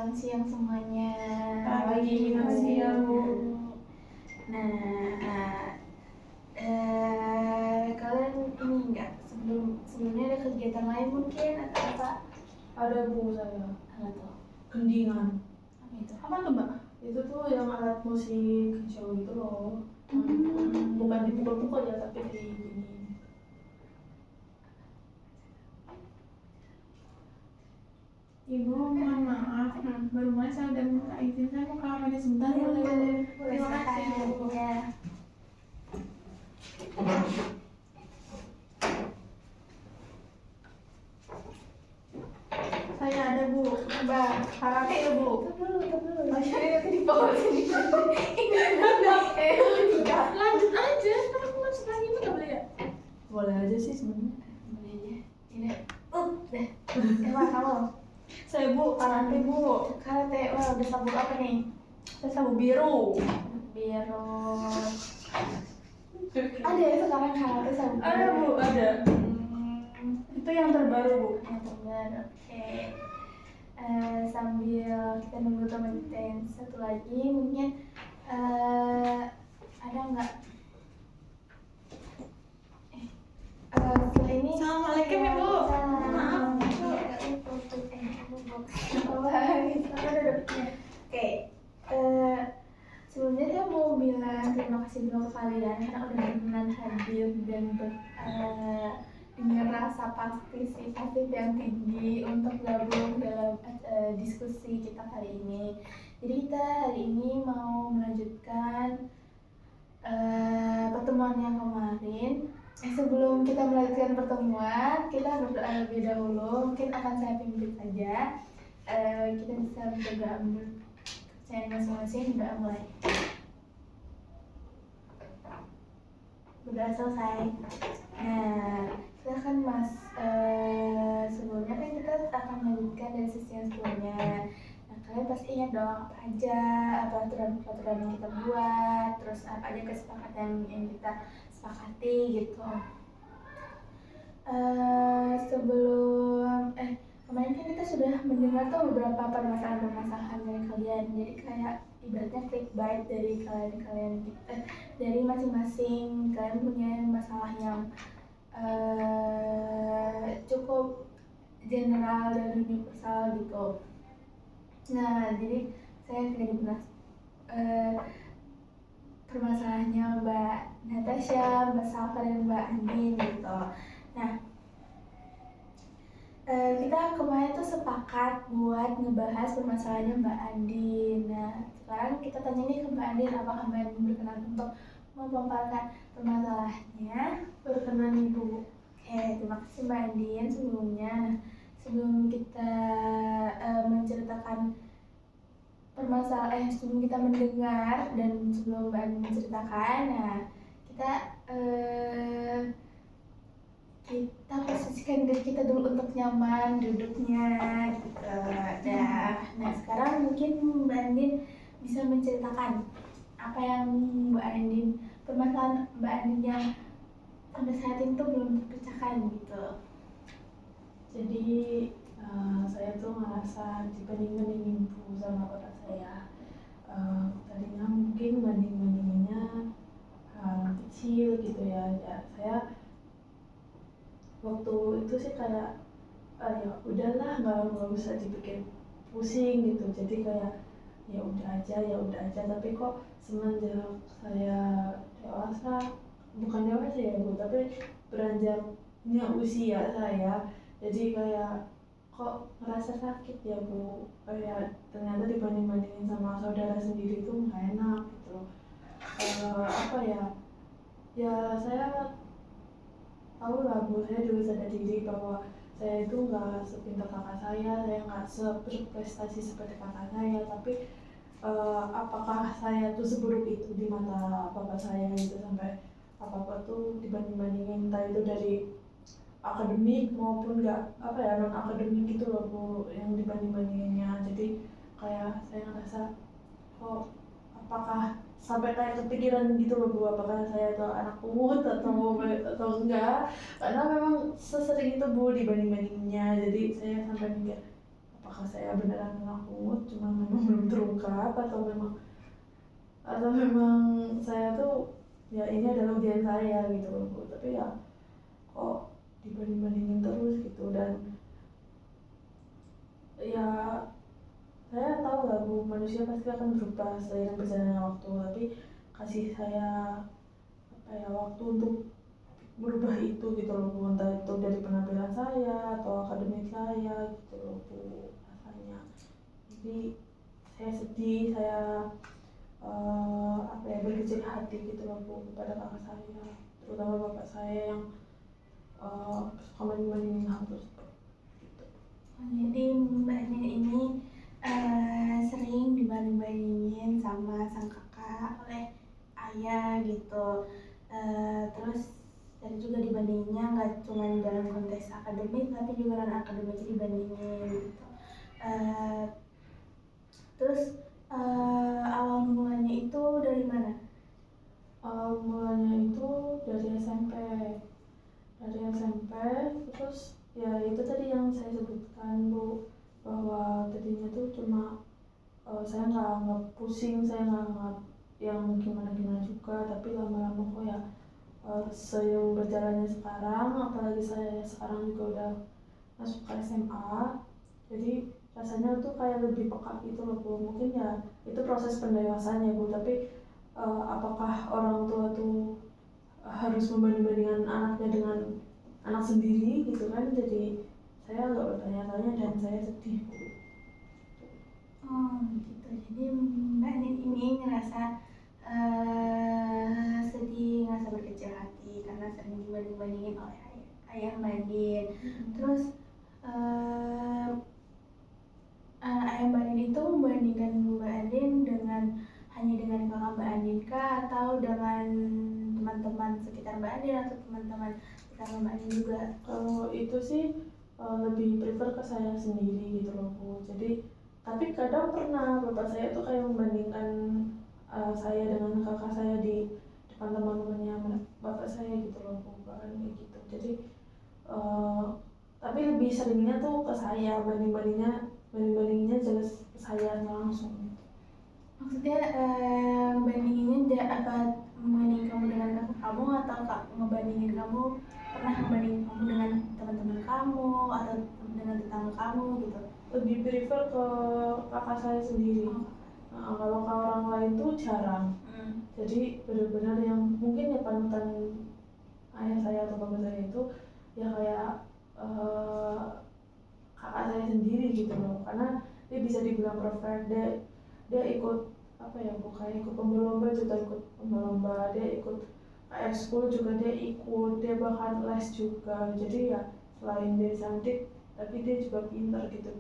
Selamat siang semuanya. Pagi, siang, Bu. Nah, kalian ini enggak sebelumnya ada kegiatan lain mungkin atau apa? Ada Bu saya. Apa tuh? Gendingan. Apa itu? Apa tuh Mbak? Itu tuh yang alat musik kecil itu loh. Bukan dipukul-pukul ya, tapi di gini. Ibu, mohon maaf, baru mulai saya udah minta izin, saya mau kamar mandi sebentar. Boleh. Terima kasih, Bu. Ya. Saya ada Bu, Mbak, karate ya Bu. Tunggu dulu. Oh, jadi nanti di bawah sini. Tidak. Lanjut aja, kan aku masuk lagi, Bu nggak boleh ya? Boleh aja sih sebenarnya. Boleh aja. Ini. Deh. Emang kamu? Saya Bu, karate Bu. Karate. Wah, udah sabuk apa nih? Saya sabuk biru. Biru. Ada ya sekarang karate sabuk. Ada Bu, ada. Itu yang terbaru Bu. Yang terbaru. Oke. Sambil kita nunggu teman kita yang satu lagi, mungkin ada nggak? Setelah ini. Assalamualaikum, Ibu. Maaf. Oke. Sebelumnya saya mau bilang terima kasih dulu ke kalian karena udah berkenan hadir dan dengan rasa partisipatif yang tinggi untuk gabung dalam diskusi kita kali ini. Jadi kita hari ini mau melanjutkan pertemuan yang kemarin. Sebelum kita melanjutkan pertemuan, kita berdoa lebih dahulu. Mungkin akan saya pimpin saja. Kita bisa berdoa menurut kepercayaan masing-masing. Berdoa mulai. Berdoa selesai. Nah, silakan Mas. Sebelumnya kan kita akan melanjutkan dari sesi yang sebelumnya. Nah, kalian pasti ingat dong apa aja peraturan yang kita buat, terus apa aja kesepakatan yang kita sepakati gitu. Sebelum kemarin kan kita sudah mendengar tuh beberapa permasalahan dari kalian. Jadi kayak ibaratnya clickbait dari kalian dari masing-masing kalian punya masalah yang cukup general dan universal gitu. Nah, jadi saya tidak dibahas permasalahannya Mbak Natasha, Mbak Salva, dan Mbak Andin gitu. Nah, kita kemarin tuh sepakat buat ngebahas permasalahannya Mbak Andin. Nah, sekarang kita tanya nih ke Mbak Andin, apakah Mbak Andin berkenan untuk memaparkan permasalahannya? Berkenan Ibu. Oke, terima kasih Mbak Andin sebelumnya. Nah, sebelum kita menceritakan sebelum kita mendengar dan sebelum Mbak Andin menceritakan, nah kita posisikan diri kita dulu untuk nyaman duduknya gitu. Nah sekarang mungkin Mbak Andin bisa menceritakan apa yang permasalahan Mbak Andin yang sampai saat itu belum terpecahkan gitu. Jadi saya tuh ngerasa dibanding-bandingin Bu sama bapak saya. Tadinya mungkin banding-bandinginnya kecil gitu ya. Saya waktu itu sih kayak ya udahlah, nggak usah dibikin pusing gitu. Jadi kayak ya udah aja. Tapi kok semenjak saya dewasa, bukan dewasa ya Bu, tapi beranjaknya usia saya, jadi kayak kok ngerasa sakit ya Bu, kayak ternyata dibanding-bandingin sama saudara sendiri itu nggak enak gitu. Apa ya saya tahu lah Bu, saya juga sadar diri bahwa saya itu nggak sepintar kakak saya nggak berprestasi seperti kakak saya, tapi apakah saya tuh seburuk itu di mata bapak saya gitu, sampai apa-apa tuh dibanding-bandingin, entah itu dari akademik maupun non akademik gitu loh Bu, yang dibanding-bandinginnya. Jadi kayak saya ngerasa kok apakah sampai kayak kepikiran gitu loh Bu, apakah saya tuh anak pungut atau enggak, karena memang sesering itu Bu dibanding-bandinginnya. Jadi saya sampai mikir apakah saya beneran ngakut cuma memang belum terungkap atau memang saya tuh ya ini adalah ujian saya gitu loh Bu. Tapi ya kok dibanding-bandingin terus gitu. Dan ya saya tahu lah Bu, manusia pasti akan berubah seiring berjalannya waktu, tapi kasih saya waktu untuk merubah itu gitu loh Bu, entah itu dari penampilan saya atau akademik saya gitu loh Bu rasanya. Jadi saya sedih, saya berkecil hati gitu loh Bu kepada kakak saya, terutama bapak saya yang suka membandingin hal tersebut gitu. Jadi Mbak Nin ini sering dibanding-bandingin sama sang kakak oleh ayah gitu. Terus tadi juga dibandinginnya nggak cuma dalam konteks akademik tapi juga non akademik dibandingin gitu. Terus awal mulanya itu dari mana? Awal mulanya itu dari SMP. Terus ya itu tadi yang saya sebutkan Bu, bahwa tadinya tuh cuma saya nggak pusing, saya nggak yang gimana juga, tapi lama-lama kok ya seiring berjalannya sekarang, apalagi saya sekarang juga udah masuk ke SMA, jadi rasanya tuh kayak lebih peka gitu loh Bu. Mungkin ya itu proses pendewasannya Bu, tapi apakah orang tua tuh harus membanding-bandingkan anaknya dengan anak sendiri gitu kan, jadi saya agak bertanya-tanya dan saya sedih Bu. Oh gitu, jadi Mbak Nin ini ngerasa sedih, ngerasa berkecil hati karena sering dibanding-bandingin oleh ayah Mbak Nin. Terus ayah Mbak Nin itu membandingkan Mbak Nin hanya dengan kakak Mbak Nin kah, atau dengan teman-teman sekitar Mbak Nin atau teman-teman sekitar Mbak Nin juga? Kalau itu sih lebih prefer ke saya sendiri gitu loh Bu. Jadi tapi kadang pernah bapak saya tuh kayak membandingkan saya dengan kakak saya di depan teman-temannya bapak saya gitu loh Bu, bahkan kayak gitu. Jadi tapi lebih seringnya tuh ke saya, banding-bandinginnya jelas ke saya langsung. Maksudnya ngebandinginnya apa, membandingin kamu dengan kakak kamu atau ngebandingin kamu, pernah ngebandingin kamu dengan teman-teman kamu atau dengan tetangga kamu gitu? Lebih prefer ke kakak saya sendiri. Kalau ke orang lain tuh jarang. Jadi benar-benar yang mungkin ya panutan ayah saya atau bapak saya itu ya kayak kakak saya sendiri gitu loh, karena dia bisa dibilang perfect. Dia ikut ikut lomba juga, ikut lomba, dia ikut ekskul juga, dia bahkan les juga. Jadi ya selain dia cantik tapi dia juga pintar gitu.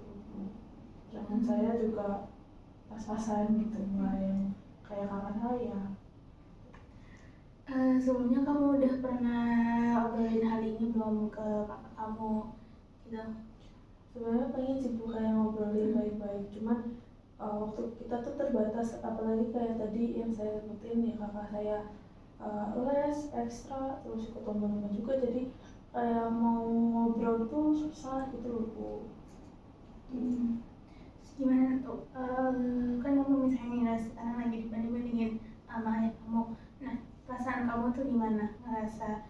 Jangan saya juga pas-pasan gitu, nggak yang kayak kakak saya. Sebelumnya kamu udah pernah obrolin hal ini belum ke kakak kamu gitu? Sebenarnya pengen sih Bu kayak ngobrolin baik-baik, cuman waktu kita tuh terbatas, apalagi kayak tadi yang saya sebutin ya, kakak saya les ekstra terus ikut lomba juga, jadi kayak mau ngobrol tuh susah gitu loh Bu. Gimana tuh? Kan kamu misalnya sekarang lagi dibanding-bandingin sama ayah kamu. Nah, perasaan kamu tuh gimana? Ngerasa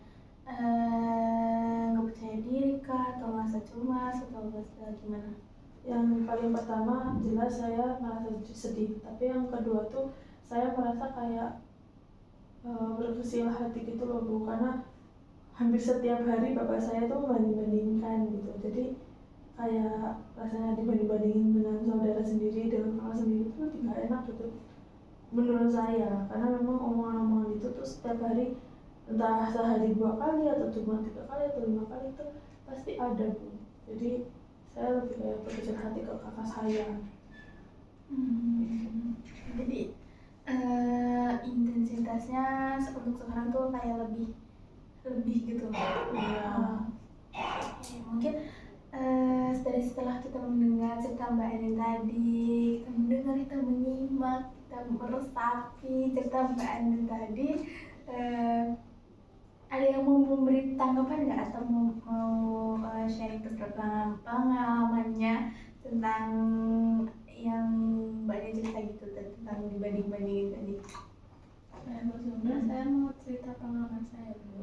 nggak percaya diri kah, atau merasa cemas, atau gimana? Yang paling pertama jelas saya merasa sedih, tapi yang kedua tuh saya merasa kayak berkecil hati gitu loh Bu, karena hampir setiap hari bapak saya tuh membanding-bandingkan gitu. Jadi kayak rasanya dibanding-bandingin dengan saudara sendiri, dengan kakak sendiri tuh tidak enak gitu menurut saya, karena memang omongan-omongan itu tuh setiap hari, entah sehari 2 kali atau cuma 3 kali atau 5 kali itu pasti ada Bu. Jadi saya lebih kayak berkecil hati ke kakak saya. Jadi intensitasnya untuk sekarang tuh kayak lebih gitu. Mungkin setelah kita mendengar cerita Mbak Eni tadi, kita menyimak, kita meresapi cerita Mbak Eni tadi, ada yang mau memberi tanggapan nggak, atau mau sharing tentang pengalamannya tentang yang banyak cerita gitu tentang dibanding-bandingin tadi. Sebenarnya saya mau cerita pengalaman saya dulu.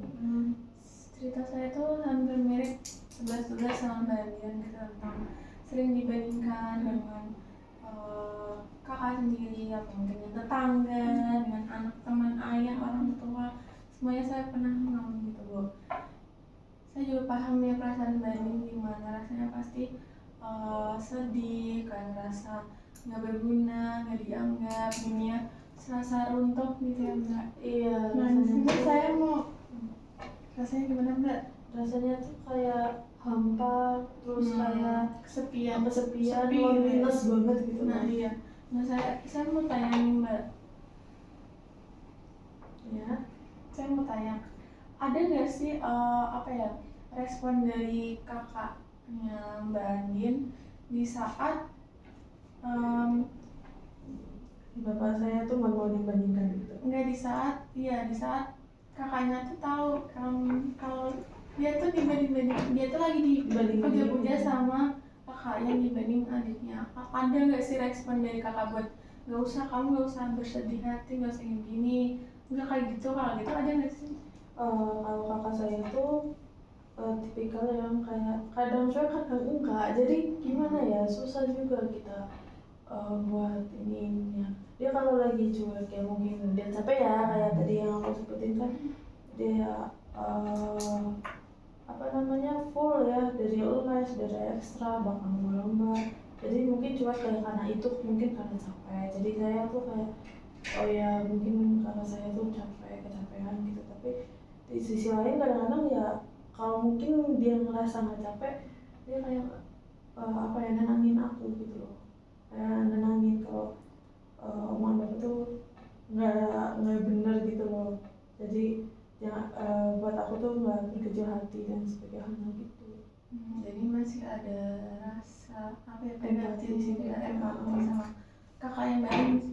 Cerita saya tuh hampir mirip 11-12 sama Mbak Dian gitu, tentang sering dibandingkan dengan kakak sendiri atau mungkin dengan tetangga, dengan anak teman ayah, orang tua. Semuanya saya pernah mengalami gitu Bu. Saya juga paham ya perasaan Mbak Dian gimana rasanya, pasti sedih, kan rasa nggak berguna, nggak dianggap, dunia serasa runtuh gitu ya Mbak. Iya, Nah di sini saya mau rasanya gimana Mbak? rasanya tuh kayak hampa, terus kayak Kesepian, kesepian, sepi, loneliness banget gitu. Nah iya, nah saya mau tanya nih Mbak, Ya, saya mau tanya, ada nggak sih respon dari kakaknya Mbak Andin di saat bapak saya tuh nggak mau dibandingkan gitu. nggak di saat kakaknya tuh tahu kalau dia tuh dia tuh lagi dipuja-puja sama kakaknya dibanding adiknya. Ada nggak sih respon dari kakak buat kamu nggak usah bersedih hati, nggak usah gini, nggak kayak gitu, kalau gitu ada nggak sih? Kalau kakak saya tuh tipikal yang kayak kadang cuek kadang enggak, jadi gimana ya, susah juga kita buat ininya. Dia kalau lagi cuek ya mungkin dia capek ya, kayak tadi yang aku sebutin kan, dia full ya, dari les, dari ekstra, bahkan lomba. Jadi mungkin cuek karena itu, mungkin karena capek. Jadi saya tuh kayak oh ya mungkin karena saya tuh kecapean gitu. Tapi di sisi lain kadang-kadang ya kalau mungkin dia ngerasa nggak capek, dia kayak nenangin aku gitu loh, kayak nenangin kalau omongan bapak tuh nggak benar gitu loh. Jadi jangan buat aku tuh nggak berkecil hati dan sebagainya gitu. Jadi masih ada rasa empati di sini, ada empati sama kakak yang baik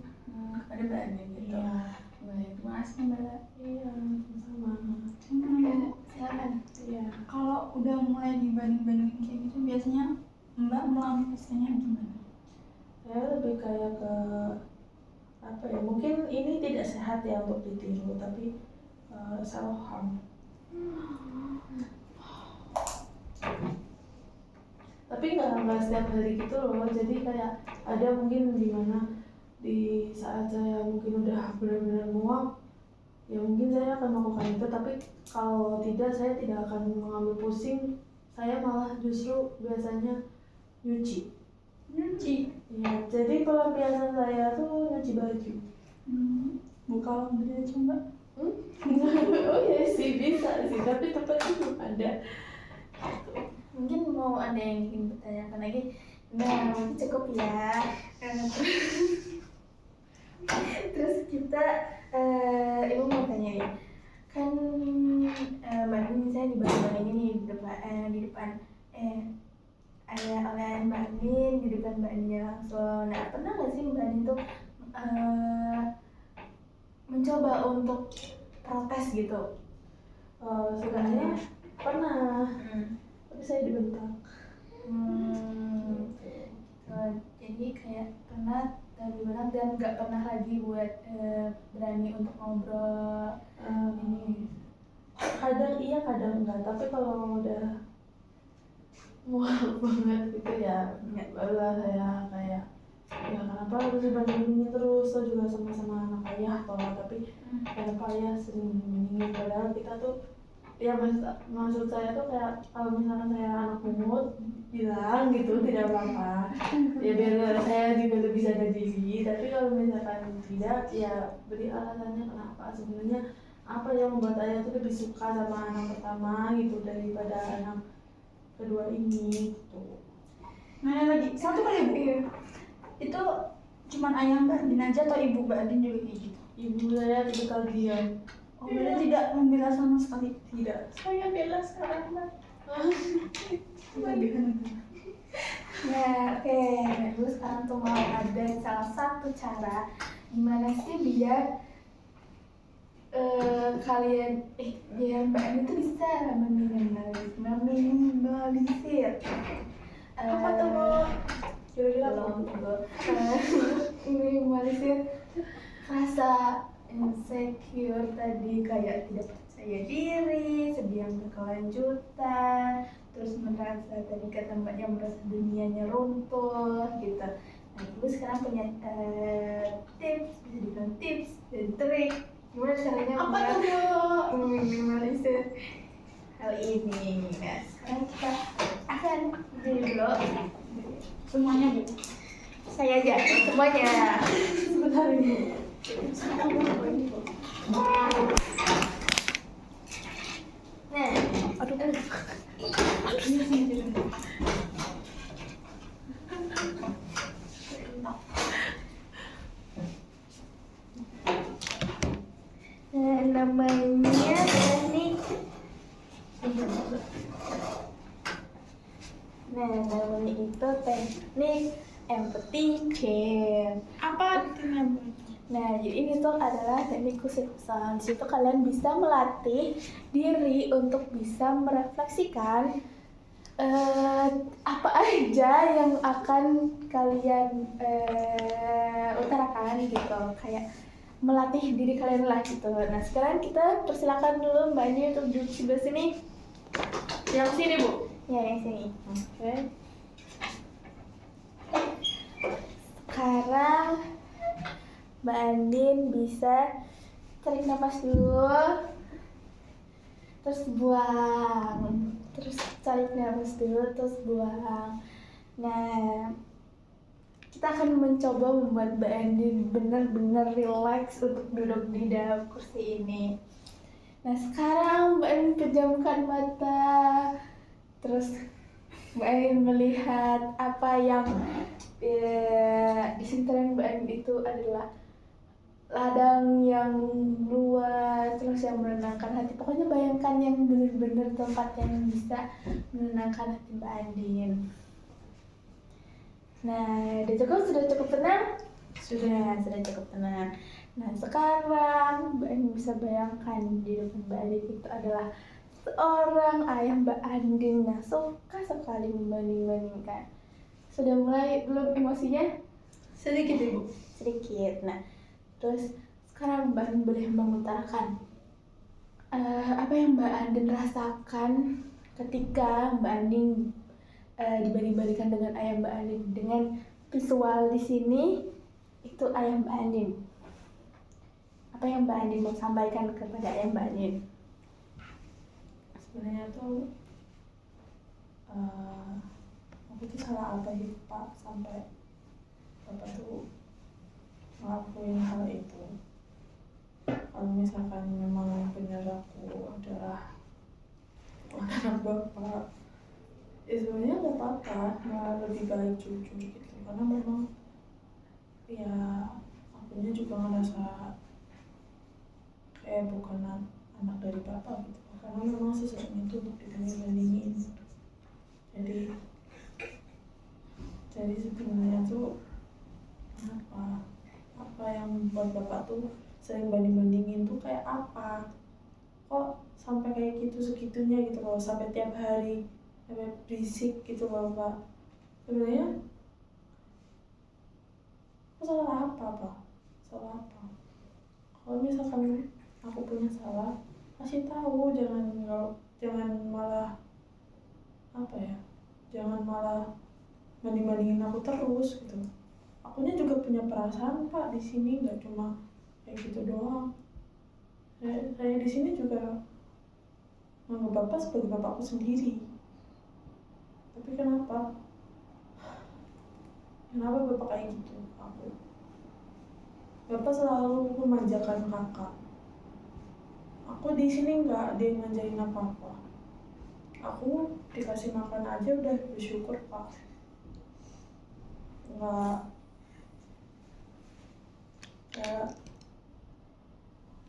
kepada Mbak Andin gitu. Iya. Baik, terima kasih Mbak. Iya, sama. Silakan. Iya. Kalau udah mulai dibanding-bandingin kayak gitu, biasanya Mbak melampiaskannya gimana? Saya lebih kayak ke mungkin ini tidak sehat ya untuk ditiru, tapi self harm. Tapi nggak setiap hari gitu loh. Jadi kayak ada mungkin di mana di saat saya mungkin udah benar-benar muak, ya mungkin saya akan melakukan itu. Tapi kalau tidak, saya tidak akan mengambil pusing. Saya malah justru biasanya nyuci. Ya, jadi pelampiasan saya tuh nyuci baju. Buka laundry aja Mbak. Oh iya sih, bisa sih, tapi tempatnya belum ada. Mungkin mau ada yang ingin bertanyakan lagi. Nah, mungkin cukup ya. Terus kita ibu mau tanya nih, kan Mbak Andin misalnya dibanding-bandingin nih di depan oleh Mbak Andin, di depan Mbak Andin langsung. Nah, pernah nggak sih Mbak Andin tuh mencoba untuk protes gitu? Sebenarnya pernah, tapi saya dibentak. Jadi kayak pernah dibilang dan nggak pernah lagi buat berani untuk ngobrol ini. Kadang iya, kadang enggak. Tapi kalau udah muak banget gitu ya, barulah saya kayak ya kenapa harus dibandingin terus, tuh juga sama-sama anak ayah toh, tapi kenapa ayah sering membandingin, padahal kita tuh ya maksud saya tuh kayak kalau misalkan saya anak pungut bilang gitu tidak apa-apa ya, biar saya juga lebih sadar diri. Tapi kalau misalkan tidak, ya beri alasannya kenapa sebenarnya, apa yang membuat ayah tuh lebih suka sama anak pertama gitu daripada anak kedua ini gitu. Nanya lagi, satu kali Bu. Itu cuman ayah Mbak Andin aja atau ibu Mbak Andin juga kayak gitu? Ibu saya tipikal diam. Oh, berarti tidak membela sama sekali? Tidak. Saya bela sekarang Mbak. Nah, oke. Nah, sekarang tuh mau ada salah satu cara gimana sih biar biar Mbak Andin tuh bisa meminimalisir Apa tuh Bu? tunggu. Minimalisir rasa insecure tadi, kayak tidak percaya diri, sedih yang berkelanjutan, terus merasa tadi kata mbaknya merasa dunianya runtuh gitu. Nah, ibu sekarang punya tips, bisa dibilang tips dan trik gimana caranya Apa buat tuh, Bu? meminimalisir hal ini. Nah, sekarang kita akan beli dulu Semuanya Bu. saya aja semuanya. Sebentar Ibu. Nah, Aduh. Ini sini. namanya teknik. Nah, namanya itu teknik empathy care. Apa artinya, Bu? Nah, jadi ini tuh adalah teknik khusus-khususan. Di situ kalian bisa melatih diri untuk bisa merefleksikan apa aja yang akan kalian utarakan gitu, kayak melatih diri kalian lah gitu. Nah, sekarang kita persilakan dulu Mbak Andi untuk duduk sebelah sini. Yang sini, Bu. Ya, yang sini. Oke. Sekarang Mbak Andin bisa tarik nafas dulu, terus buang, terus tarik nafas dulu, terus buang. Nah, kita akan mencoba membuat Mbak Andin benar-benar relax untuk duduk di dalam kursi ini. Nah, sekarang Mbak Andin pejamkan mata, terus Mbak Andin melihat apa yang di sekitaran Mbak Andin itu adalah ladang yang luas, terus yang menenangkan hati. Pokoknya bayangkan yang benar-benar tempat yang bisa menenangkan hati Mbak Andin. Nah, sudah cukup tenang? Sudah cukup tenang. Nah, sekarang Mbak Andin bisa bayangkan di depan Mbak Andin itu adalah seorang ayah Mbak Andin. Nah, suka sekali membanding-bandingkan. Sudah mulai belum emosinya? Sedikit, Ibu. Sedikit. Nah, terus sekarang Mbak Andin boleh mengutarakan apa yang Mbak Andin rasakan ketika Mbak Andin dibanding-bandingkan dengan ayah Mbak Andin. Dengan visual di sini itu ayah Mbak Andin. Apa yang Mbak Andin mau sampaikan kepada ayah Mbak Andin? Sebenarnya tuh aku tuh salah apa sih Pak sampai Bapak tuh ngelakuin hal itu. Kalau misalkan memang benar aku adalah anak Bapak, ya sebenarnya nggak apa-apa, malah lebih baik jujur gitu, karena memang ya akunya juga ngerasa kayak bukan anak dari Bapak gitu, karena memang sesungguhnya itu untuk dibanding-bandingin. Jadi sebenarnya tuh apa yang membuat Bapak tuh sering banding-bandingin tuh kayak apa? Kok sampai kayak gitu segitunya gitu loh, sampai tiap hari sampai berisik gitu loh Pak. Sebenarnya aku salah apa Pak? Salah apa? Kalau misalkan aku punya salah, kasih tahu, jangan malah apa ya? Jangan malah banding-bandingin aku terus gitu. Akunya juga punya perasaan Pak di sini, nggak cuma kayak gitu doang. Saya di sini juga menganggap Bapak sebagai bapakku sendiri. Tapi kenapa Bapak kayak gitu? Bapak selalu memanjakan kakak. Aku di sini nggak ada yang manjain apa-apa. Aku dikasih makan aja udah bersyukur Pak. Nggak kayak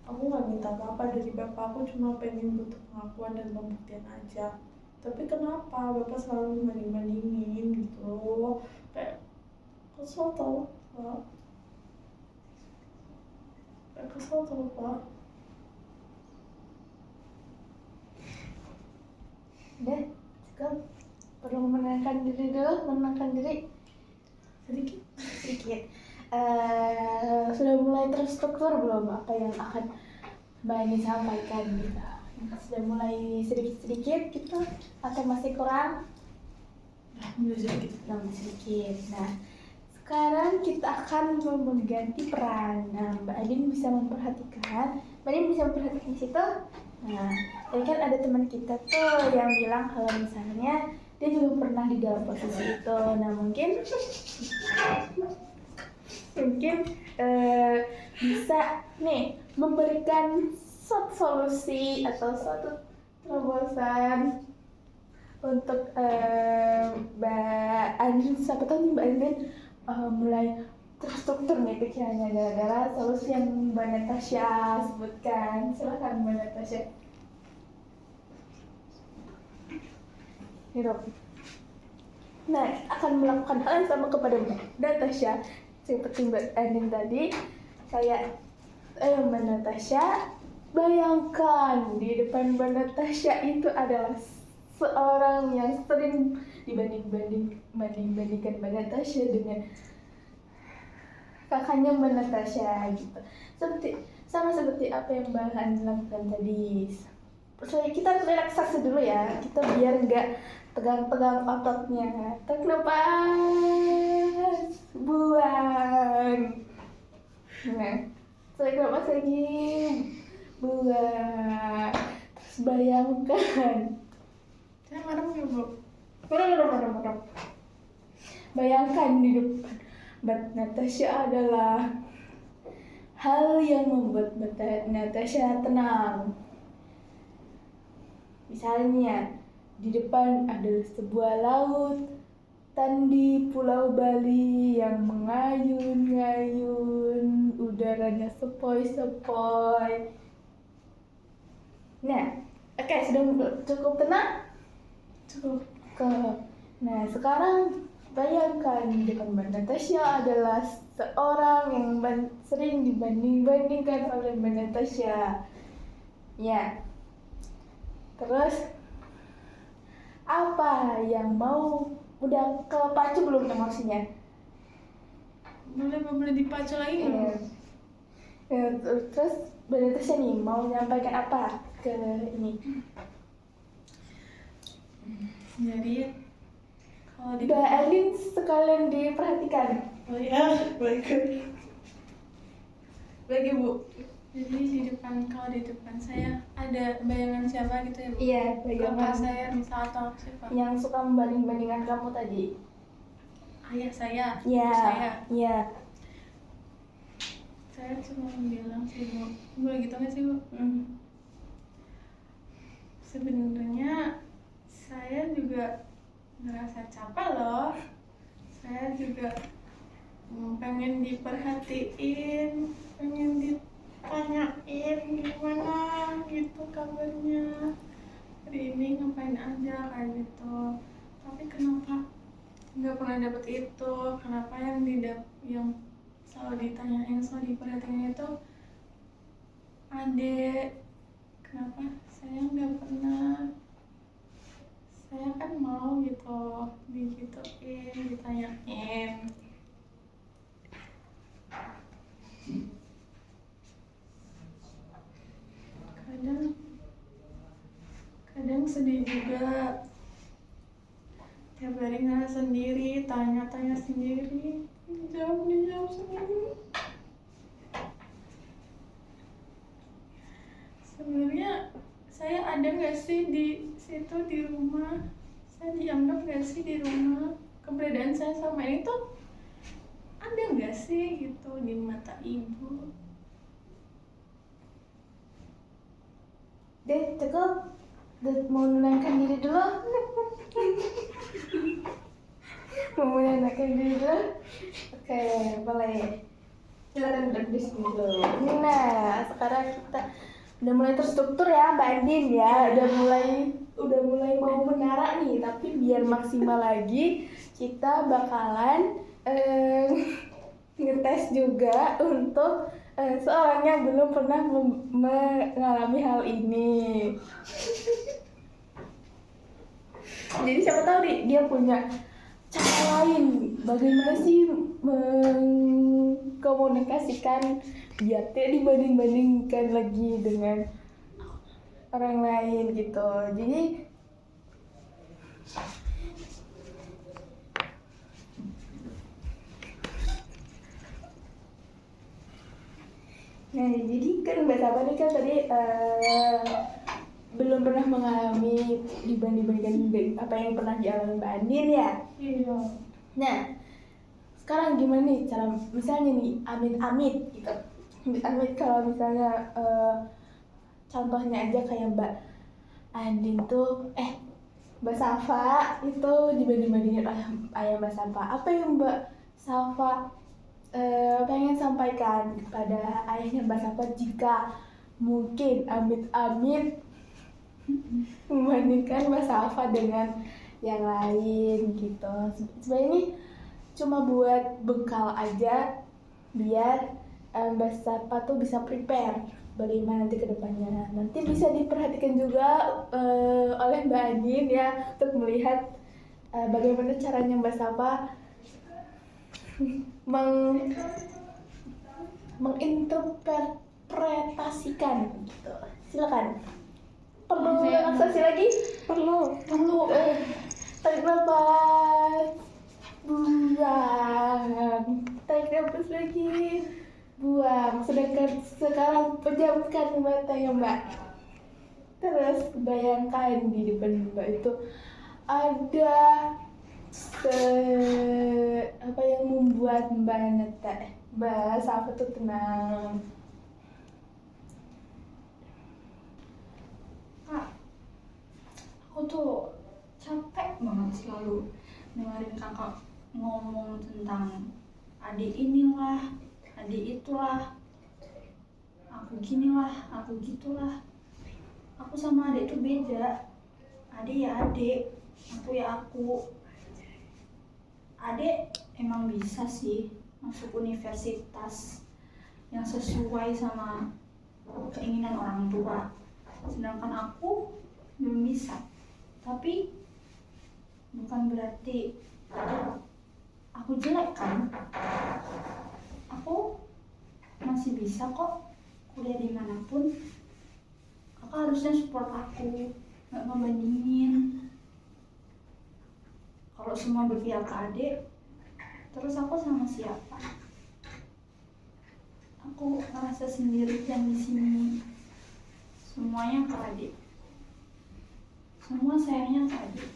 aku nggak minta apa-apa dari Bapak. Aku cuma pengen butuh pengakuan dan pembuktian aja. Tapi kenapa Bapak selalu banding-bandingin gitu loh? Kayak kesel tau Pak. Udah, cukup. Perlu menenangkan diri dulu, menenangkan diri. sedikit. Sudah mulai terstruktur belum apa yang akan Mbak Eni sampaikan gitu? Sudah mulai sedikit gitu atau masih kurang? Nah, sedikit. Nah, sekarang kita akan mengganti peran. Nah, Mbak Adin bisa memperhatikan. Mbak Adin bisa memperhatikan di situ. Nah, tadi kan ada teman kita tuh yang bilang kalau misalnya dia juga pernah di dalam posisi itu. Nah, mungkin bisa nih memberikan suatu solusi atau suatu terobosan untuk Mbak Andin. Siapa tahu nih Mbak Andin mulai terstruktur nih pikirannya gara-gara solusi yang Mbak Natasha sebutkan. Silakan Mbak Natasha. Hidup. Nah, akan melakukan hal yang sama kepada Mbak Natasha seperti Mbak Andin tadi. Kayak Mbak Natasha, bayangkan di depan Mbak Natasha itu adalah seorang yang sering dibandingkan Mbak Natasha dengan kakaknya Mbak Natasha gitu. Sama seperti apa yang Mbak Andin lakukan tadi. Kita relaksasi dulu ya, kita biar nggak tegang-tegang ototnya. Tarik nafas, buang. Nah, tarik nafas lagi, buang. Terus bayangkan. Saya merem ya, Bu. Merem. Bayangkan di depan Mbak Natasha adalah hal yang membuat Mbak Natasha tenang. Misalnya, di depan adalah sebuah laut di Pulau Bali yang mengayun-ngayun, udaranya sepoi-sepoi. Nah, oke, sudah cukup tenang? Cukup. Nah, sekarang bayangkan di depan Mbak Natasha adalah seorang yang sering dibanding-bandingkan oleh Mbak Natasha. Ya. Terus apa yang mau, udah kepacu belum emosinya? Boleh dipacu lagi nggak? Terus Mbak Natasha nih mau menyampaikan apa ke ini? Jadi kalau di Mbak Andin sekalian diperhatikan. oh ya, baik. Lagi Bu. Jadi kalau di depan saya ada bayangan siapa gitu ya, Bu? Iya, Kakak bayangan saya misal atau siapa? yang suka membanding-bandingkan kamu tadi. Ayah saya, Iya. ibu saya. Iya. Saya cuma bilang sih, Bu. Boleh gitu nggak sih, Bu? Sebenarnya saya juga ngerasa capek loh. Saya juga pengen diperhatiin, pengen ditanyain gimana gitu kabarnya, hari ini ngapain aja kayak gitu. Tapi kenapa nggak pernah dapet itu? Kenapa yang selalu ditanyain, selalu diperhatiin itu adek? Kenapa saya nggak pernah? Saya kan mau gitu digituin, ditanyain. Kadang sedih juga, tiap hari ngerasa sendiri, tanya-tanya sendiri, dijawab sendiri. Sebenarnya saya ada nggak sih di situ di rumah? Saya dianggap nggak sih di rumah? Keberadaan saya sama ini tuh ada nggak sih gitu di mata ibu? Dek, cukup. Mau menenangkan diri dulu. Oke, boleh. Silakan duduk di sini dulu. Nah, sekarang kita udah mulai terstruktur ya Mbak Andin ya. Udah mulai mau menara nih, tapi biar maksimal lagi kita bakalan ngetes juga untuk seorang yang belum pernah mengalami hal ini. Jadi siapa tahu dia punya cara lain bagaimana sih mengkomunikasikan biar tidak dibanding-bandingkan lagi dengan orang lain gitu. Jadi kan Mbak Sapa nih kan tadi belum pernah mengalami dibanding-bandingkan dengan apa yang pernah dialami Mbak Andin ya. Iya. Nah, sekarang gimana nih cara misalnya nih amit-amit gitu. Amit-amit kalau misalnya contohnya aja kayak Mbak Andin tuh Mbak Safa itu dibanding-bandingin ayah Mbak Safa. Apa yang Mbak Safa pengen sampaikan kepada ayahnya Mbak Safa jika mungkin amit-amit membandingkan Mbak Safa dengan yang lain gitu. Sebenarnya ini cuma buat bekal aja biar Mbak Safa tuh bisa prepare bagaimana nanti ke depannya. Nanti bisa diperhatikan juga oleh Mbak Andin ya untuk melihat bagaimana caranya Mbak Safa menginterpretasikan gitu. Silakan. Perlu relaksasi lagi? Perlu. Tarik nafas. Buang. Tarik nafas lagi. Buang. Sedangkan sekarang pejamkan mata ya Mbak. Terus bayangkan di depan Mbak itu ada apa yang membuat Mbak Safa tuh tenang. Kak, aku tuh capek banget selalu dengerin kakak ngomong tentang adik inilah, adik itulah, aku ginilah, aku gitulah. Aku sama adik tuh beda. Adik ya adik, aku ya aku. Adik emang bisa sih masuk universitas yang sesuai sama keinginan orang tua, sedangkan aku belum bisa. Tapi bukan berarti aku jelek kan. Aku masih bisa kok kuliah dimanapun. Kakak harusnya support aku, gak ngebandingin. Kalau semua berpihak ke adik, terus aku sama siapa? Aku merasa sendirian di sini. Semuanya ke adik. Semua sayangnya ke adik.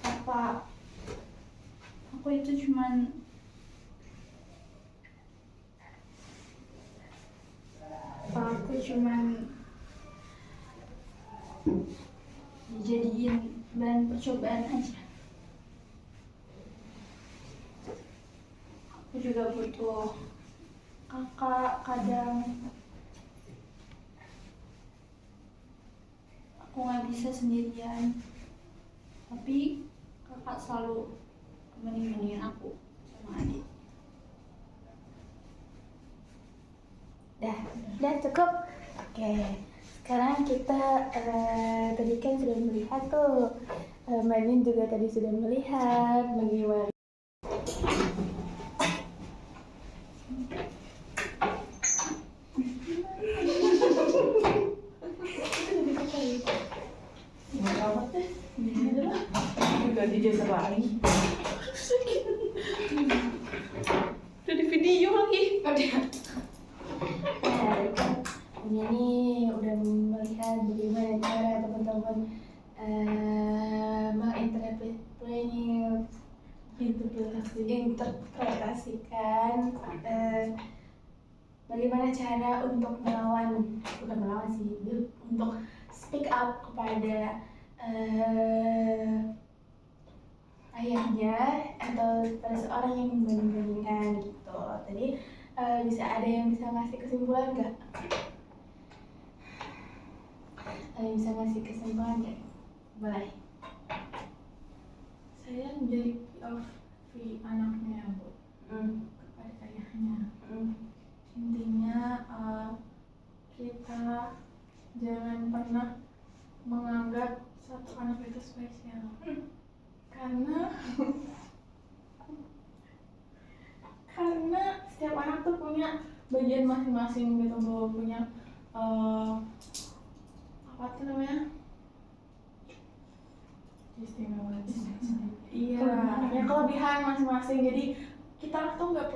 Apa aku itu cuman dijadiin bahan percobaan aja. Aku juga butuh kakak. Kadang aku nggak bisa sendirian, tapi kakak selalu mendingin aku sama adik. Dah cukup. Oke, sekarang kita tadi kan sudah melihat tuh, Mbak Nin juga tadi sudah melihat bagaimana Udah digeser lagi. Udah di video lagi. ini udah melihat bagaimana cara teman-teman menginterpretasikan bagaimana cara untuk bukan melawan sih, untuk speak up kepada ayahnya atau pada seorang yang membanding-bandingkan gitu. Tadi bisa ada yang bisa ngasih kesimpulan nggak? Bisa ngasih kesimpulan nggak? Boleh. Saya menjadi POV anaknya Bu, kepada ayahnya. Intinya kita jangan pernah menganggap satu anak itu spesial, karena setiap anak tuh punya bagian masing-masing gitu Bu, punya apa tuh namanya, Istimewa. iya, punya kelebihan masing-masing. Jadi kita tuh nggak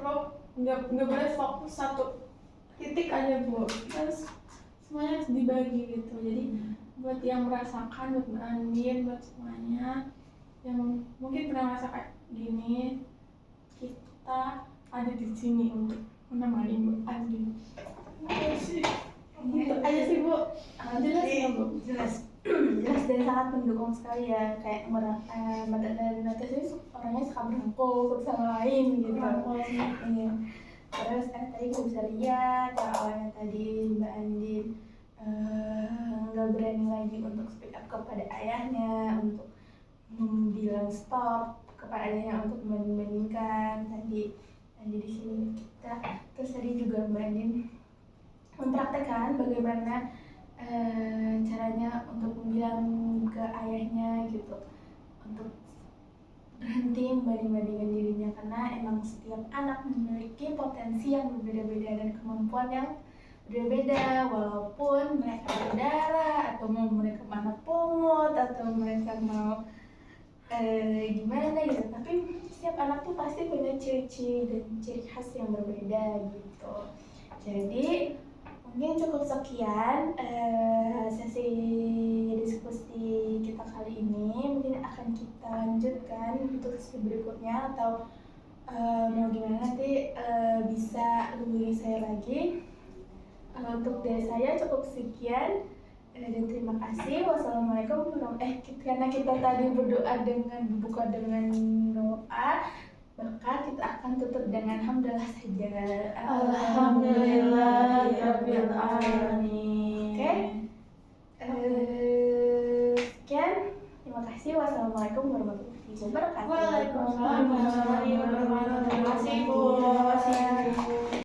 boleh fokus satu titik aja Bu, harus semuanya harus dibagi gitu. Jadi buat yang merasakan, buat Mbak Andin, buat semuanya yang mungkin pernah merasa kayak gini, kita ada di sini untuk menemani Mbak Andin. Itu aja sih Bu. Jelas ya Bu? Jelas jelas dan sangat mendukung sekali ya, kayak Mbak dan Natasha ini orangnya suka merangkul satu sama lain gitu. Iya. Terus tadi gue bisa lihat awalnya tadi Mbak Andin nggak berani lagi untuk speak up kepada ayahnya, untuk bilang stop kepada ayahnya, untuk membandingkan tadi di sini kita. Terus tadi juga Mbak Andin mempraktekkan bagaimana caranya untuk bilang ke ayahnya gitu, untuk berhenti membanding-bandingkan dirinya, karena emang setiap anak memiliki potensi yang berbeda-beda dan kemampuan yang berbeda, walaupun mereka berdarah atau mau mereka mana pungut atau mereka mau gimana gitu, tapi setiap anak tuh pasti punya ciri-ciri dan ciri khas yang berbeda gitu. Jadi mungkin cukup sekian sesi diskusi kita kali ini. Mungkin akan kita lanjutkan untuk sesi berikutnya, atau mau gimana nanti bisa hubungi saya lagi. Untuk dari saya cukup sekian dan terima kasih. Wassalamualaikum karena kita tadi berbuka dengan doa, maka kita akan tutup dengan hamdalah saja. Alhamdulillahirabbil alamin. Oke. Sekian. Terima kasih. Wassalamualaikum warahmatullahi wabarakatuh. Waalaikumsalam warahmatullahi wabarakatuh. Terima kasih Bu.